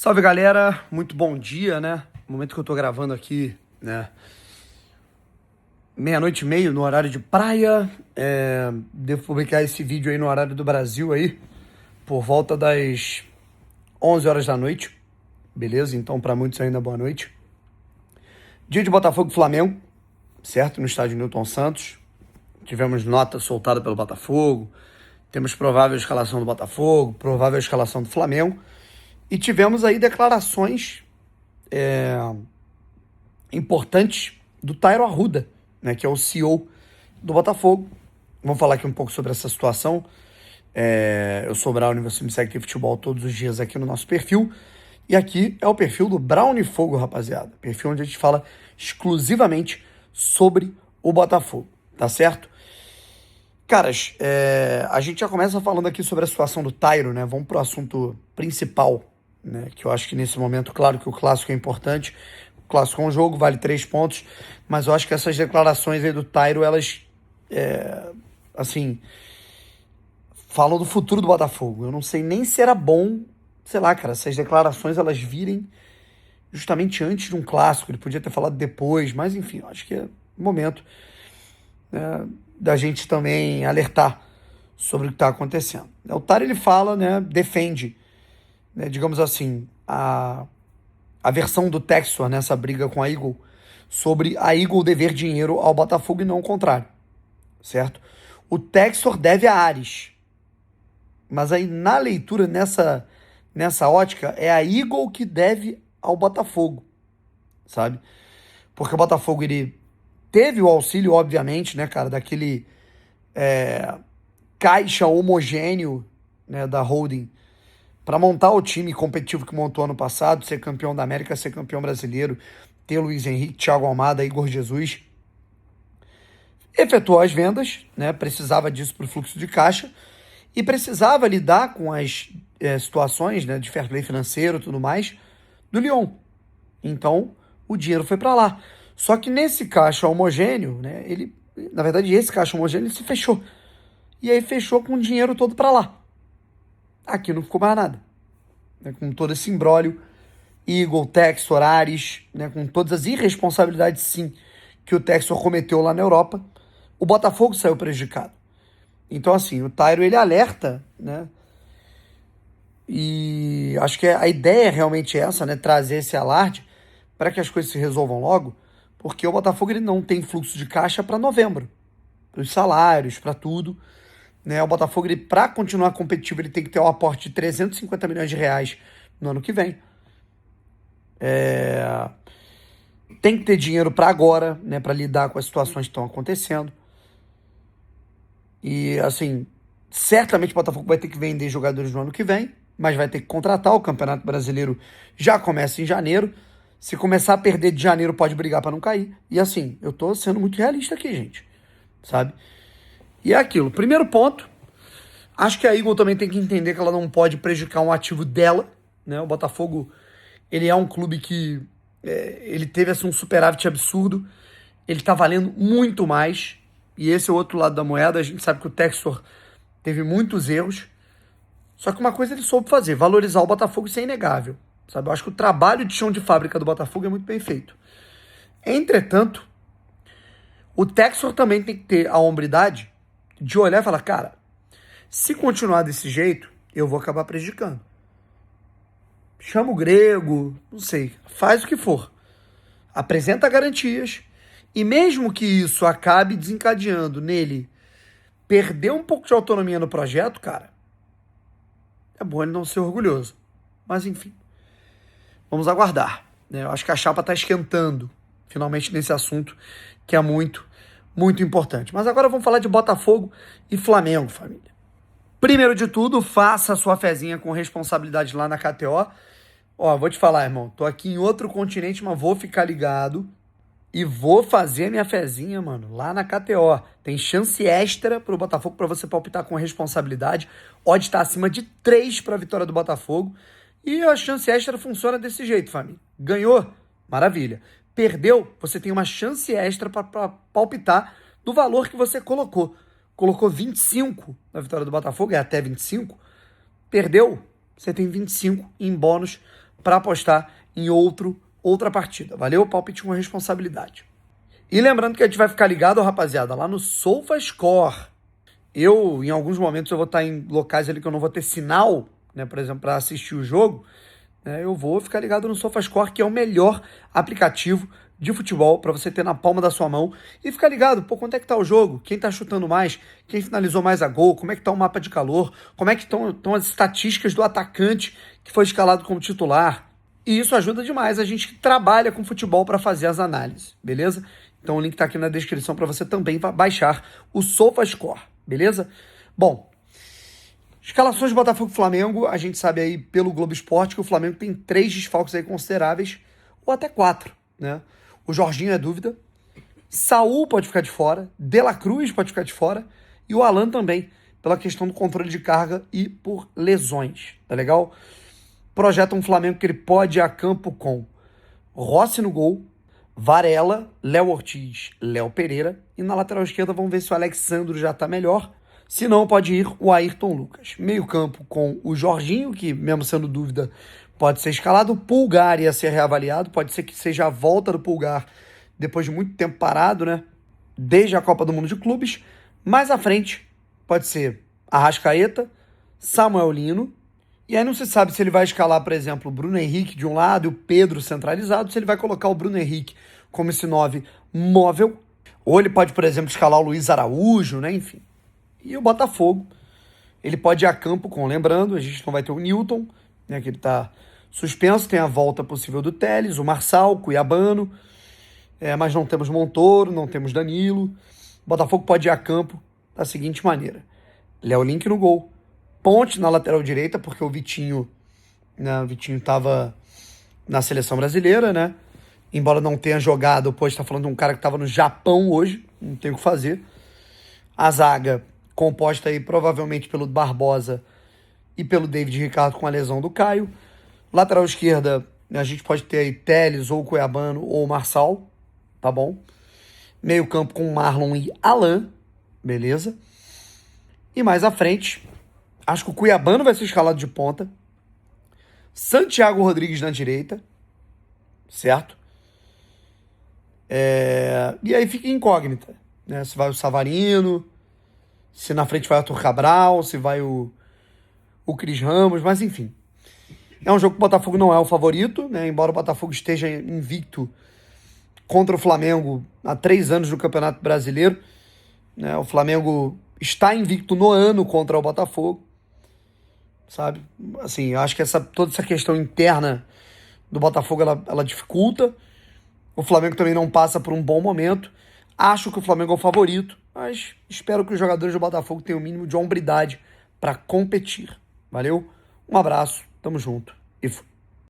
Salve, galera, muito bom dia, né? No momento que eu tô gravando aqui, né? Meia-noite e meio no horário de praia. Devo publicar esse vídeo aí no horário do Brasil aí, por volta das 11 horas da noite. Beleza? Então, pra muitos ainda boa noite. Dia de Botafogo e Flamengo, certo? No estádio Newton Santos. Tivemos nota soltada pelo Botafogo. Temos provável escalação do Botafogo, provável escalação do Flamengo. E tivemos aí declarações importantes do Tairo Arruda, né, que é o CEO do Botafogo. Vamos falar aqui um pouco sobre essa situação. Eu sou o Brownie, você me segue aqui futebol todos os dias aqui no nosso perfil. E aqui é o perfil do Brownie Fogo, rapaziada. Perfil onde a gente fala exclusivamente sobre o Botafogo, tá certo? Caras, a gente já começa falando aqui sobre a situação do Tairo, né? Vamos pro assunto principal, né? Que eu acho que nesse momento, claro que o clássico é importante. O clássico é um jogo, vale 3 pontos. Mas eu acho que essas declarações aí do Tairo, elas, assim, falam do futuro do Botafogo. Eu não sei nem se era bom, sei lá, cara, essas declarações elas virem justamente antes de um clássico. Ele podia ter falado depois, mas enfim, eu acho que é o momento, né, da gente também alertar sobre o que está acontecendo. O Tairo, ele fala, né, defende, né, digamos assim, a versão do Textor nessa briga com a Eagle sobre a Eagle dever dinheiro ao Botafogo e não o contrário, certo? O Textor deve a Ares, mas aí na leitura, nessa ótica, é a Eagle que deve ao Botafogo, sabe? Porque o Botafogo, ele teve o auxílio, obviamente, né, cara, daquele caixa homogêneo, né, da holding para montar o time competitivo que montou ano passado, ser campeão da América, ser campeão brasileiro, ter Luiz Henrique, Thiago Almada, Igor Jesus. Efetuou as vendas, né, precisava disso para o fluxo de caixa e precisava lidar com as situações, né, de fair play financeiro e tudo mais do Lyon. Então, o dinheiro foi para lá. Só que nesse caixa homogêneo, né, na verdade, esse caixa homogêneo ele se fechou. E aí fechou com o dinheiro todo para lá. Aqui não ficou mais nada, né, com todo esse imbróglio, Eagle, Textor, Ares, né, com todas as irresponsabilidades, sim, que o Textor cometeu lá na Europa, o Botafogo saiu prejudicado. Então, assim, o Tairo, ele alerta, né, e acho que a ideia realmente é essa, né, trazer esse alarde para que as coisas se resolvam logo, porque o Botafogo, ele não tem fluxo de caixa para novembro, para os salários, para tudo, né? O Botafogo, para continuar competitivo, ele tem que ter um aporte de 350 milhões de reais no ano que vem. Tem que ter dinheiro para agora, né, para lidar com as situações que estão acontecendo. E, assim, certamente o Botafogo vai ter que vender jogadores no ano que vem, mas vai ter que contratar. O Campeonato Brasileiro já começa em janeiro. Se começar a perder de janeiro, pode brigar para não cair. E, assim, eu tô sendo muito realista aqui, gente, sabe? E é aquilo. Primeiro ponto, acho que a Eagle também tem que entender que ela não pode prejudicar um ativo dela, né? O Botafogo, ele é um clube que ele teve assim, um superávit absurdo, ele tá valendo muito mais, e esse é o outro lado da moeda. A gente sabe que o Textor teve muitos erros, só que uma coisa ele soube fazer, valorizar o Botafogo, isso é inegável, sabe? Eu acho que o trabalho de chão de fábrica do Botafogo é muito bem feito. Entretanto, o Textor também tem que ter a hombridade de olhar e falar, cara, se continuar desse jeito, eu vou acabar prejudicando. Chama o grego, não sei, faz o que for. Apresenta garantias, e mesmo que isso acabe desencadeando nele perder um pouco de autonomia no projeto, cara, é bom ele não ser orgulhoso. Mas enfim, vamos aguardar, né? Eu acho que a chapa tá esquentando, finalmente, nesse assunto, que é muito, muito importante. Mas agora vamos falar de Botafogo e Flamengo, família. Primeiro de tudo, faça a sua fezinha com responsabilidade lá na KTO. Ó, vou te falar, irmão, tô aqui em outro continente, mas vou ficar ligado e vou fazer minha fezinha, mano, lá na KTO. Tem chance extra pro Botafogo pra você palpitar com responsabilidade. Odd tá acima de 3 pra vitória do Botafogo. E a chance extra funciona desse jeito, família. Ganhou? Maravilha. Perdeu? Você tem uma chance extra pra palpitar do valor que você colocou. Colocou 25 na vitória do Botafogo, é até 25. Perdeu? Você tem 25 em bônus para apostar em outra partida. Valeu? Palpite com responsabilidade. E lembrando que a gente vai ficar ligado, rapaziada, lá no SofaScore. Em alguns momentos, eu vou estar em locais ali que eu não vou ter sinal, né, por exemplo, para assistir o jogo, né, eu vou ficar ligado no SofaScore, que é o melhor aplicativo de futebol para você ter na palma da sua mão e ficar ligado, quanto é que tá o jogo, quem tá chutando mais, quem finalizou mais a gol, como é que tá o mapa de calor, como é que estão as estatísticas do atacante que foi escalado como titular. E isso ajuda demais a gente que trabalha com futebol para fazer as análises, beleza? Então o link tá aqui na descrição para você também baixar o SofaScore, beleza? Bom, escalações de Botafogo e Flamengo, a gente sabe aí pelo Globo Esporte que o Flamengo tem 3 desfalques aí consideráveis, ou até 4, né? O Jorginho é dúvida, Saul pode ficar de fora, De La Cruz pode ficar de fora e o Alan também, pela questão do controle de carga e por lesões, tá legal? Projeta um Flamengo que ele pode ir a campo com Rossi no gol, Varela, Léo Ortiz, Léo Pereira e na lateral esquerda vamos ver se o Alexandro já tá melhor. Se não, pode ir o Ayrton Lucas. Meio campo com o Jorginho, que mesmo sendo dúvida pode ser escalado. O Pulgar ia ser reavaliado, pode ser que seja a volta do Pulgar depois de muito tempo parado, né? Desde a Copa do Mundo de Clubes. Mais à frente pode ser Arrascaeta, Samuel Lino. E aí não se sabe se ele vai escalar, por exemplo, o Bruno Henrique de um lado e o Pedro centralizado, se ele vai colocar o Bruno Henrique como esse 9 móvel, ou ele pode, por exemplo, escalar o Luiz Araújo, né? Enfim. E o Botafogo, ele pode ir a campo com, lembrando, a gente não vai ter o Newton, né, que ele está suspenso, tem a volta possível do Telles, o Marçal, Cuiabano, mas não temos Montoro, não temos Danilo. O Botafogo pode ir a campo da seguinte maneira: Léo Link no gol, Ponte na lateral direita, porque o Vitinho estava na seleção brasileira, né? Embora não tenha jogado, pode estar falando de um cara que estava no Japão hoje, não tem o que fazer. A zaga composta aí provavelmente pelo Barbosa e pelo David Ricardo com a lesão do Caio. Lateral esquerda, a gente pode ter aí Telles ou Cuiabano ou Marçal, tá bom? Meio campo com Marlon e Alan, beleza? E mais à frente, acho que o Cuiabano vai ser escalado de ponta. Santiago Rodrigues na direita, certo? E aí fica incógnita, né? Se vai o Savarino, se na frente vai o Arthur Cabral, se vai o Cris Ramos, mas enfim. É um jogo que o Botafogo não é o favorito, né? Embora o Botafogo esteja invicto contra o Flamengo há 3 anos no Campeonato Brasileiro, né? O Flamengo está invicto no ano contra o Botafogo, sabe? Assim, eu acho que toda essa questão interna do Botafogo, ela dificulta. O Flamengo também não passa por um bom momento. Acho que o Flamengo é o favorito, mas espero que os jogadores do Botafogo tenham o mínimo de hombridade para competir. Valeu? Um abraço, tamo junto e fui.